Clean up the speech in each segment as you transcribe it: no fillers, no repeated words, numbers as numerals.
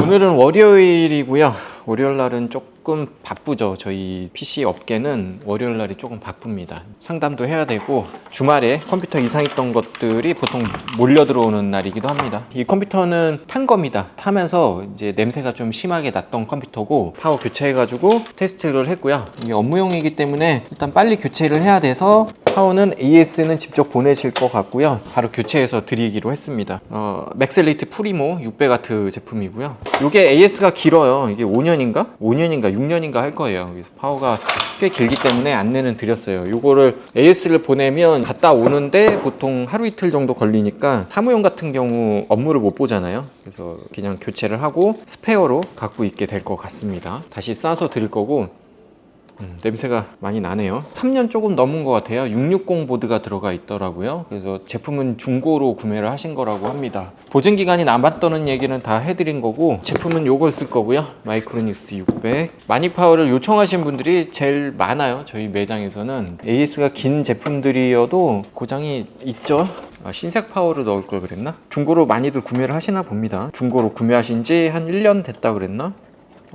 오늘은 월요일이고요. 월요일 날은 조금 바쁘죠. 저희 PC 업계는 월요일 날이 조금 바쁩니다. 상담도 해야 되고 주말에 컴퓨터 이상했던 것들이 보통 몰려 들어오는 날이기도 합니다. 이 컴퓨터는 탄 겁니다. 타면서 이제 냄새가 좀 심하게 났던 컴퓨터고 파워 교체해가지고 테스트를 했고요. 이게 업무용이기 때문에 일단 빨리 교체를 해야 돼서 파워는 AS는 직접 보내실 것 같고요. 바로 교체해서 드리기로 했습니다. 맥셀레이트 프리모 600W 제품이고요. 이게 AS가 길어요. 이게 5년인가? 6년인가 할 거예요. 그래서 파워가 꽤 길기 때문에 안내는 드렸어요. 이거를 AS를 보내면 갔다 오는데 보통 하루 이틀 정도 걸리니까 사무용 같은 경우 업무를 못 보잖아요. 그래서 그냥 교체를 하고 스페어로 갖고 있게 될 것 같습니다. 다시 싸서 드릴 거고 냄새가 많이 나네요. 3년 조금 넘은 것 같아요. 660 보드가 들어가 있더라고요. 그래서 제품은 중고로 구매를 하신 거라고 합니다. 보증기간이 남았다는 얘기는 다 해드린 거고 제품은 요걸 쓸 거고요. 마이크로닉스 600 마니파워를 요청하신 분들이 제일 많아요. 저희 매장에서는 AS가 긴 제품들이어도 고장이 있죠. 신색 파워를 넣을 걸 그랬나? 중고로 많이들 구매를 하시나 봅니다. 중고로 구매하신 지 한 1년 됐다 그랬나?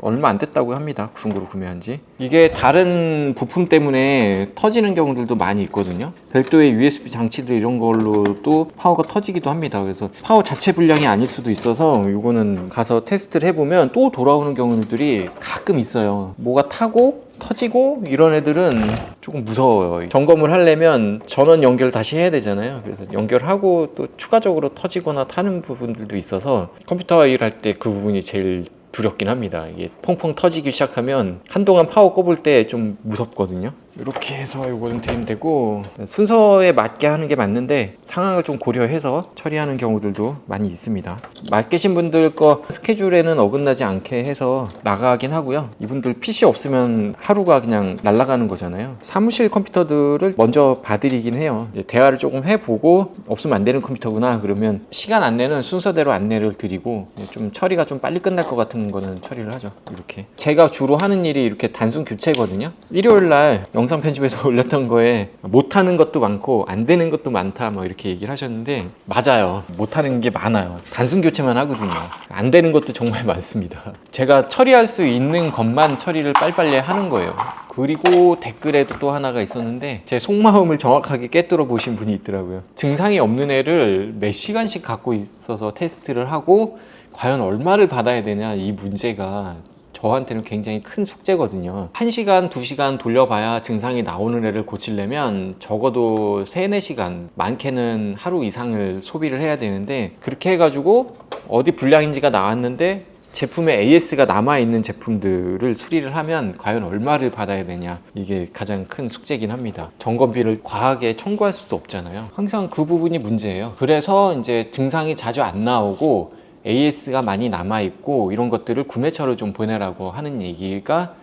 얼마 안 됐다고 합니다. 중고로 구매한 지. 이게 다른 부품 때문에 터지는 경우들도 많이 있거든요. 별도의 USB 장치들 이런 걸로도 파워가 터지기도 합니다. 그래서 파워 자체 불량이 아닐 수도 있어서 이거는 가서 테스트를 해보면 또 돌아오는 경우들이 가끔 있어요. 뭐가 타고 터지고 이런 애들은 조금 무서워요. 점검을 하려면 전원 연결 다시 해야 되잖아요. 그래서 연결하고 또 추가적으로 터지거나 타는 부분들도 있어서 컴퓨터와 일할 때 그 부분이 제일 두렵긴 합니다. 이게 펑펑 터지기 시작하면 한동안 파워 꼽을 때 좀 무섭거든요. 이렇게 해서 이거는 드리면 되고 순서에 맞게 하는 게 맞는데 상황을 좀 고려해서 처리하는 경우들도 많이 있습니다. 맡기신 분들 거 스케줄에는 어긋나지 않게 해서 나가긴 하고요. 이분들 PC 없으면 하루가 그냥 날아가는 거잖아요. 사무실 컴퓨터들을 먼저 봐드리긴 해요. 대화를 조금 해보고 없으면 안 되는 컴퓨터구나 그러면 시간 안내는 순서대로 안내를 드리고 좀 처리가 좀 빨리 끝날 것 같은 거는 처리를 하죠. 이렇게 제가 주로 하는 일이 이렇게 단순 교체거든요. 일요일 날 영상 편집해서 올렸던 거에 못하는 것도 많고 안 되는 것도 많다 뭐 이렇게 얘기를 하셨는데 맞아요. 못하는 게 많아요. 단순 교체만 하거든요. 안 되는 것도 정말 많습니다. 제가 처리할 수 있는 것만 처리를 빨리빨리 하는 거예요. 그리고 댓글에도 또 하나가 있었는데 제 속마음을 정확하게 꿰뚫어 보신 분이 있더라고요. 증상이 없는 애를 몇 시간씩 갖고 있어서 테스트를 하고 과연 얼마를 받아야 되냐 이 문제가 저한테는 굉장히 큰 숙제거든요. 1시간, 2시간 돌려봐야 증상이 나오는 애를 고치려면 적어도 3, 4시간, 많게는 하루 이상을 소비를 해야 되는데 그렇게 해가지고 어디 불량인지가 나왔는데 제품에 AS가 남아있는 제품들을 수리를 하면 과연 얼마를 받아야 되냐 이게 가장 큰 숙제긴 합니다. 점검비를 과하게 청구할 수도 없잖아요. 항상 그 부분이 문제예요. 그래서 이제 증상이 자주 안 나오고 AS가 많이 남아있고 이런 것들을 구매처로 좀 보내라고 하는 얘기가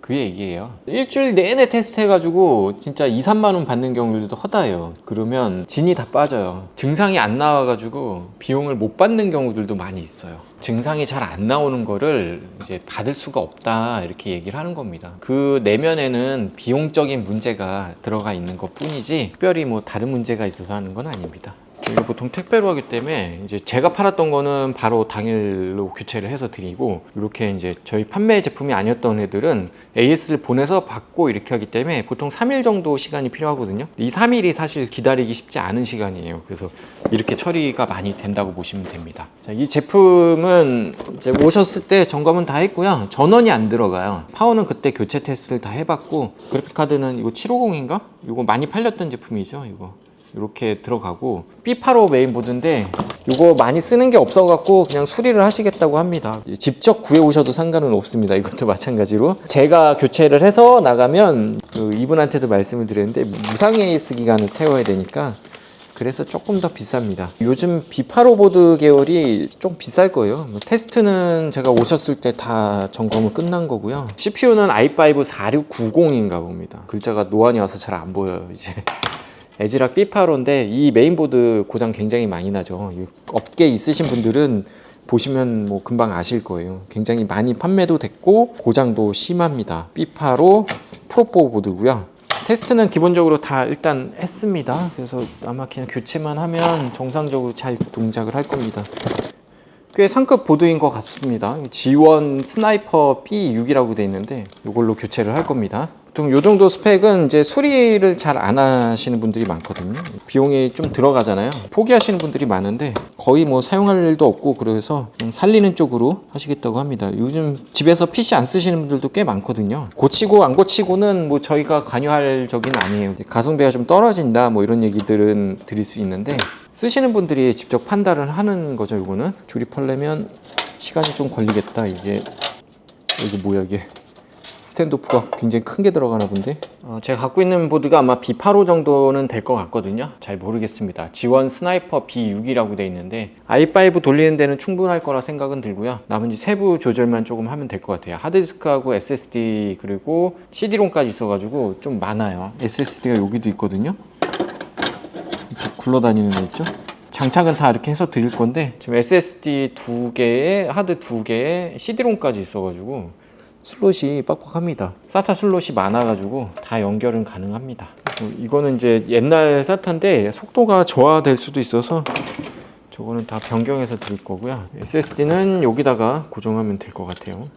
그 얘기예요. 일주일 내내 테스트 해가지고 진짜 2, 3만 원 받는 경우들도 허다해요. 그러면 진이 다 빠져요. 증상이 안 나와가지고 비용을 못 받는 경우들도 많이 있어요. 증상이 잘 안 나오는 거를 이제 받을 수가 없다 이렇게 얘기를 하는 겁니다. 그 내면에는 비용적인 문제가 들어가 있는 것 뿐이지 특별히 뭐 다른 문제가 있어서 하는 건 아닙니다. 이거 보통 택배로 하기 때문에 이제 제가 팔았던 거는 바로 당일로 교체를 해서 드리고 이렇게 이제 저희 판매 제품이 아니었던 애들은 AS를 보내서 받고 이렇게 하기 때문에 보통 3일 정도 시간이 필요하거든요. 이 3일이 사실 기다리기 쉽지 않은 시간이에요. 그래서 이렇게 처리가 많이 된다고 보시면 됩니다. 자, 이 제품은 이제 오셨을 때 점검은 다 했고요. 전원이 안 들어가요. 파워는 그때 교체 테스트를 다 해봤고 그래픽카드는 이거 750인가? 이거 많이 팔렸던 제품이죠. 이거. 이렇게 들어가고 B85 메인보드인데 이거 많이 쓰는 게 없어갖고 그냥 수리를 하시겠다고 합니다. 직접 구해오셔도 상관은 없습니다. 이것도 마찬가지로 제가 교체를 해서 나가면 이분한테도 말씀을 드렸는데 무상 AS 기간을 태워야 되니까 그래서 조금 더 비쌉니다. 요즘 B85 보드 계열이 좀 비쌀 거예요. 테스트는 제가 오셨을 때 다 점검은 끝난 거고요. CPU는 i5 4690인가 봅니다. 글자가 노안이 와서 잘 안 보여요 이제. 에즈락 B85인데 이 메인보드 고장 굉장히 많이 나죠. 업계에 있으신 분들은 보시면 뭐 금방 아실 거예요. 굉장히 많이 판매도 됐고 고장도 심합니다. B85 프로4 보드고요. 테스트는 기본적으로 다 일단 했습니다. 그래서 아마 그냥 교체만 하면 정상적으로 잘 동작을 할 겁니다. 꽤 상급 보드인 것 같습니다. G1 스나이퍼 B6이라고 되어 있는데 이걸로 교체를 할 겁니다. 보통 이 정도 스펙은 이제 수리를 잘 안 하시는 분들이 많거든요. 비용이 좀 들어가잖아요. 포기하시는 분들이 많은데 거의 뭐 사용할 일도 없고 그래서 그냥 살리는 쪽으로 하시겠다고 합니다. 요즘 집에서 PC 안 쓰시는 분들도 꽤 많거든요. 고치고 안 고치고는 뭐 저희가 관여할 적은 아니에요. 가성비가 좀 떨어진다 뭐 이런 얘기들은 드릴 수 있는데 쓰시는 분들이 직접 판단을 하는 거죠. 이거는 조립하려면 시간이 좀 걸리겠다. 이게 뭐야 이게 스탠드오프가 굉장히 큰 게 들어가나 본데. 제가 갖고 있는 보드가 아마 B85 정도는 될 것 같거든요. 잘 모르겠습니다. G1 스나이퍼 B6이라고 되어 있는데 i5 돌리는 데는 충분할 거라 생각은 들고요. 나머지 세부 조절만 조금 하면 될 것 같아요. 하드디스크하고 SSD 그리고 CD롬까지 있어가지고 좀 많아요. SSD가 여기도 있거든요. 이렇게 굴러다니는 애 있죠. 장착은 다 이렇게 해서 드릴 건데 지금 SSD 2개에 하드 2개에 CD롬까지 있어가지고 슬롯이 빡빡합니다. SATA 슬롯이 많아가지고 다 연결은 가능합니다. 이거는 이제 옛날 SATA인데 속도가 저하될 수도 있어서 저거는 다 변경해서 드릴 거고요. SSD는 여기다가 고정하면 될 것 같아요.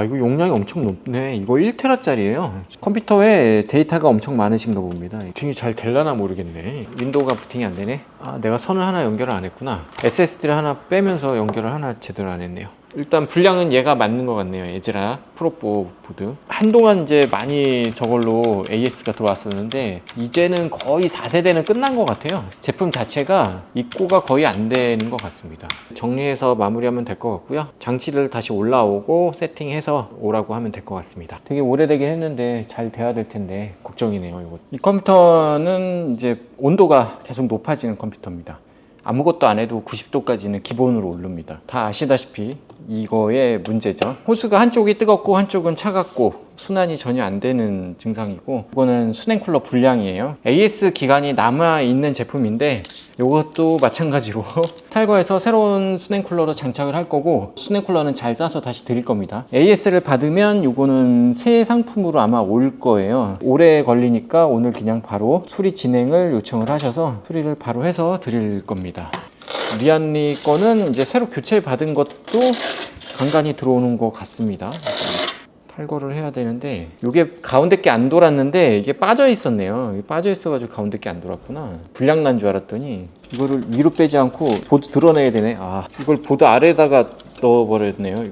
이거 용량이 엄청 높네. 이거 1TB짜리예요. 컴퓨터에 데이터가 엄청 많으신가 봅니다. 부팅이 잘 될라나 모르겠네. 윈도우가 부팅이 안 되네. 내가 선을 하나 연결을 안 했구나. SSD를 하나 빼면서 연결을 하나 제대로 안 했네요. 일단 분량은 얘가 맞는 것 같네요. 에즈라 프로4 보드. 한동안 이제 많이 저걸로 AS가 들어왔었는데 이제는 거의 4세대는 끝난 것 같아요. 제품 자체가 입고가 거의 안 되는 것 같습니다. 정리해서 마무리하면 될 것 같고요. 장치를 다시 올라오고 세팅해서 오라고 하면 될 것 같습니다. 되게 오래되긴 했는데 잘 돼야 될 텐데 걱정이네요. 이거. 이 컴퓨터는 이제 온도가 계속 높아지는 컴퓨터입니다. 아무것도 안 해도 90도까지는 기본으로 오릅니다. 다 아시다시피 이거의 문제죠. 호스가 한쪽이 뜨겁고 한쪽은 차갑고 순환이 전혀 안 되는 증상이고 이거는 수냉쿨러 불량이에요. AS 기간이 남아있는 제품인데 이것도 마찬가지로 탈거해서 새로운 수냉쿨러로 장착을 할 거고 수냉쿨러는 잘 싸서 다시 드릴 겁니다. AS를 받으면 이거는 새 상품으로 아마 올 거예요. 오래 걸리니까 오늘 그냥 바로 수리 진행을 요청을 하셔서 수리를 바로 해서 드릴 겁니다. 리안리 거는 이제 새로 교체 받은 것도 간간히 들어오는 것 같습니다. 탈거를 해야 되는데 이게 가운데 게 안 돌았는데 이게 빠져 있었네요. 빠져 있어가지고 가운데 게 안 돌았구나. 불량 난 줄 알았더니 이거를 위로 빼지 않고 보드 드러내야 되네. 이걸 보드 아래에다가 넣어버렸네요.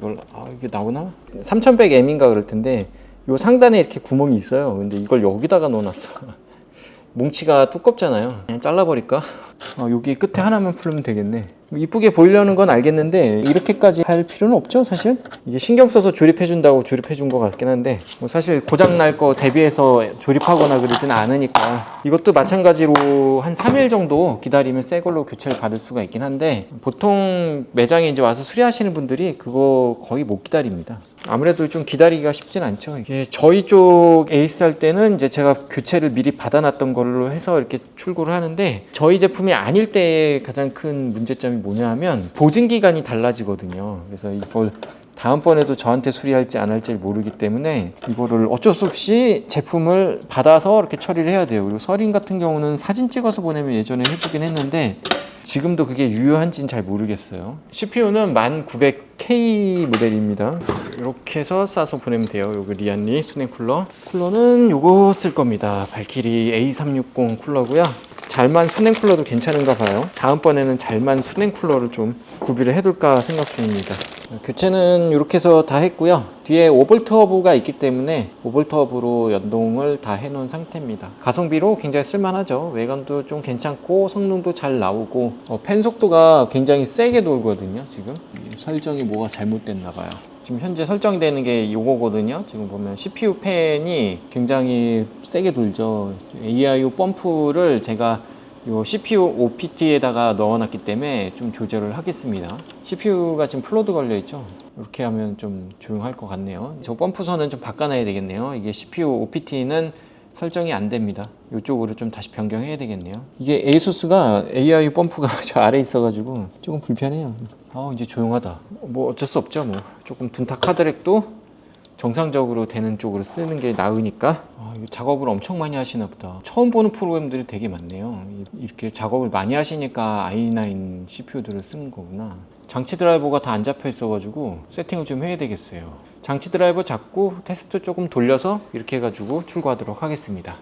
이게 나오나? 3100M인가 그럴 텐데 요 상단에 이렇게 구멍이 있어요. 근데 이걸 여기다가 넣어놨어. 뭉치가 두껍잖아요. 그냥 잘라버릴까? 여기 끝에 하나만 풀면 되겠네. 이쁘게 보이려는 건 알겠는데 이렇게까지 할 필요는 없죠 사실. 이게 신경 써서 조립해준다고 조립해준 것 같긴 한데 뭐 사실 고장날 거 대비해서 조립하거나 그러진 않으니까 이것도 마찬가지로 한 3일 정도 기다리면 새 걸로 교체를 받을 수가 있긴 한데 보통 매장에 이제 와서 수리하시는 분들이 그거 거의 못 기다립니다. 아무래도 좀 기다리기가 쉽진 않죠. 이게 저희 쪽 에이스 할 때는 이제 제가 교체를 미리 받아놨던 걸로 해서 이렇게 출고를 하는데 저희 제품이 아닐 때의 가장 큰 문제점이 뭐냐 하면 보증 기간이 달라지거든요. 그래서 이걸 다음번에도 저한테 수리할지 안 할지 모르기 때문에 이거를 어쩔 수 없이 제품을 받아서 이렇게 처리를 해야 돼요. 그리고 서린 같은 경우는 사진 찍어서 보내면 예전에 해주긴 했는데 지금도 그게 유효한지는 잘 모르겠어요. CPU는 1900K 모델입니다. 이렇게 해서 싸서 보내면 돼요. 요거 리안리 수냉쿨러. 쿨러는 요거 쓸 겁니다. 발키리 A360 쿨러고요. 잘만 수냉쿨러도 괜찮은가 봐요. 다음번에는 잘만 수냉쿨러를 좀 구비를 해둘까 생각 중입니다. 교체는 이렇게 해서 다 했고요. 뒤에 5V 허브가 있기 때문에 5V 허브로 연동을 다 해놓은 상태입니다. 가성비로 굉장히 쓸만하죠. 외관도 좀 괜찮고 성능도 잘 나오고 팬 속도가 굉장히 세게 돌거든요. 지금 설정이 뭐가 잘못됐나 봐요. 지금 현재 설정이 되는 게 이거거든요. 지금 보면 CPU 팬이 굉장히 세게 돌죠. AIO 펌프를 제가 요 CPU OPT에다가 넣어놨기 때문에 좀 조절을 하겠습니다. CPU가 지금 플로드 걸려있죠. 이렇게 하면 좀 조용할 것 같네요. 저 펌프선은 좀 바꿔놔야 되겠네요. 이게 CPU OPT는 설정이 안 됩니다. 이쪽으로 좀 다시 변경해야 되겠네요. 이게 ASUS가 AI 펌프가 저 아래에 있어가지고 조금 불편해요. 이제 조용하다. 뭐 어쩔 수 없죠. 뭐 조금 둔탁 하드렉도 정상적으로 되는 쪽으로 쓰는 게 나으니까. 이거 작업을 엄청 많이 하시나 보다. 처음 보는 프로그램들이 되게 많네요. 이렇게 작업을 많이 하시니까 i9 CPU들을 쓰는 거구나. 장치 드라이버가 다 안 잡혀 있어가지고 세팅을 좀 해야 되겠어요. 장치 드라이버 잡고 테스트 조금 돌려서 이렇게 해가지고 출고하도록 하겠습니다.